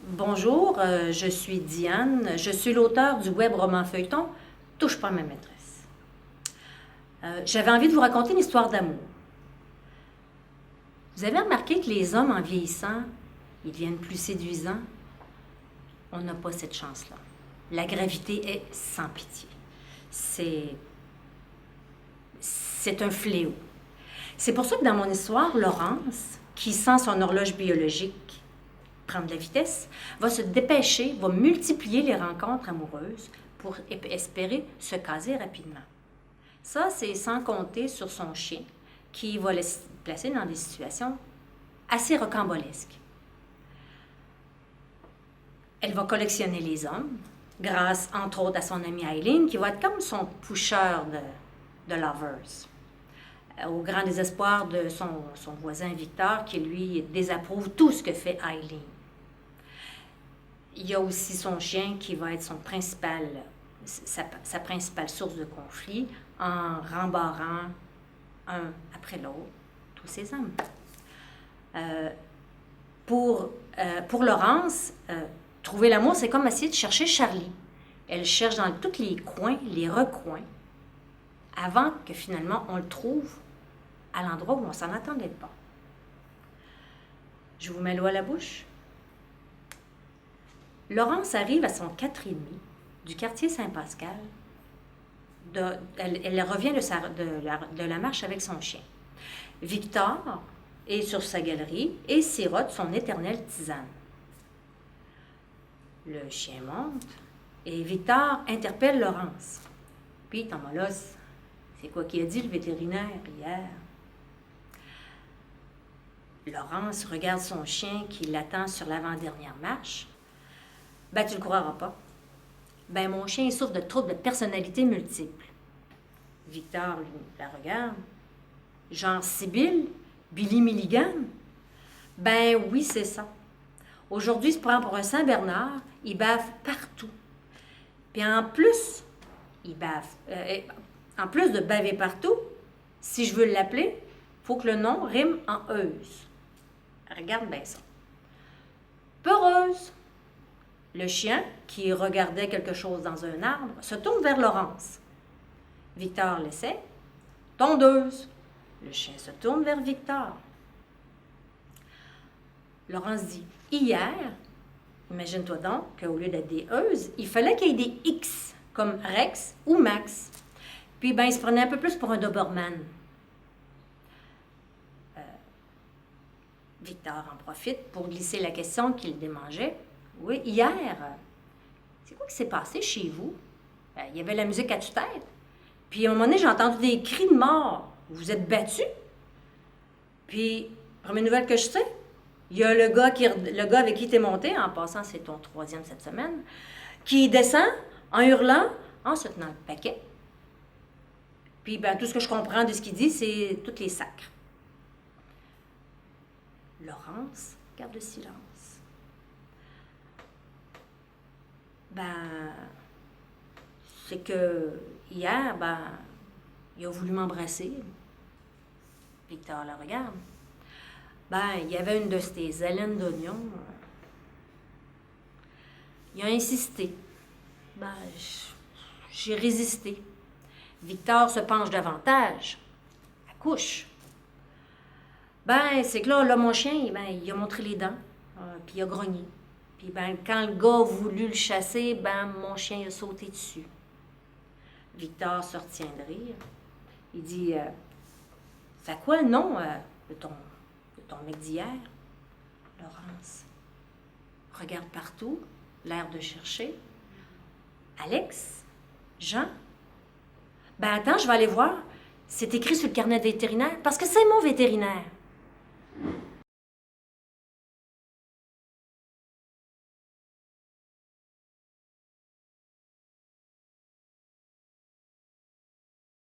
Bonjour, je suis Diane. Je suis l'auteur du web roman feuilleton Touche pas à ma maîtresse. J'avais envie de vous raconter une histoire d'amour. Vous avez remarqué que les hommes, en vieillissant, ils deviennent plus séduisants? On n'a pas cette chance-là. La gravité est sans pitié. C'est un fléau. C'est pour ça que dans mon histoire, Laurence, qui sent son horloge biologique prendre de la vitesse, va se dépêcher, va multiplier les rencontres amoureuses pour espérer se caser rapidement. Ça, c'est sans compter sur son chien, qui va le placer dans des situations assez rocambolesques. Elle va collectionner les hommes, grâce, entre autres, à son amie Eileen, qui va être comme son pusher de lovers. Au grand désespoir de son voisin Victor, qui, lui, désapprouve tout ce que fait Eileen. Il y a aussi son chien qui va être sa principale source de conflit en rembarrant un après l'autre tous ces hommes. Pour Laurence, trouver l'amour, c'est comme essayer de chercher Charlie. Elle cherche dans tous les coins, les recoins, avant que finalement on le trouve à l'endroit où on s'en attendait pas. Je vous mets l'eau à la bouche. Laurence arrive à son 4,5 du quartier Saint-Pascal. Elle revient de la marche avec son chien. Victor est sur sa galerie et sirote son éternelle tisane. Le chien monte et Victor interpelle Laurence. Puis, Tomalos, c'est quoi qu'il a dit le vétérinaire hier? Laurence regarde son chien qui l'attend sur l'avant-dernière marche. Ben, tu le croiras pas. Ben, mon chien, il souffre de troubles de personnalité multiples. Victor, lui, la regarde. Genre Sibylle? Billy Milligan? Ben oui, c'est ça. Aujourd'hui, il se prend pour un Saint-Bernard. Il bave partout. Puis en plus, il bave. En plus de baver partout, si je veux l'appeler, il faut que le nom rime en euse. Regarde bien ça. Peureuse. Le chien, qui regardait quelque chose dans un arbre, se tourne vers Laurence. Victor l'essaie. Tondeuse. Le chien se tourne vers Victor. Laurence dit, hier, imagine-toi donc qu'au lieu d'être des euse, il fallait qu'il y ait des X, comme Rex ou Max. Puis, ben, il se prenait un peu plus pour un Doberman. Victor en profite pour glisser la question qu'il démangeait. Oui, hier, c'est quoi qui s'est passé chez vous? Il y avait la musique à tue-tête. Puis à un moment donné, j'ai entendu des cris de mort. Vous êtes battus? Puis, première nouvelle que je sais, il y a le gars avec qui t'es monté, en passant, c'est ton 3e cette semaine, qui descend en hurlant, en se tenant le paquet. Puis, ben, tout ce que je comprends de ce qu'il dit, c'est tous les sacres. Laurence garde le silence. Ben, c'est que hier, ben, il a voulu m'embrasser. Victor la regarde. Ben, il y avait une de ces haleines d'oignon. Il a insisté. Ben, j'ai résisté. Victor se penche davantage. Accouche. Ben, c'est que là, mon chien, ben, il a montré les dents, puis il a grogné. Puis ben, quand le gars a voulu le chasser, ben, mon chien a sauté dessus. Victor se retient de rire. Il dit, c'est quoi le nom de ton mec d'hier? Laurence regarde partout, l'air de chercher. Alex? Jean? Ben attends, je vais aller voir. C'est écrit sur le carnet vétérinaire, parce que c'est mon vétérinaire.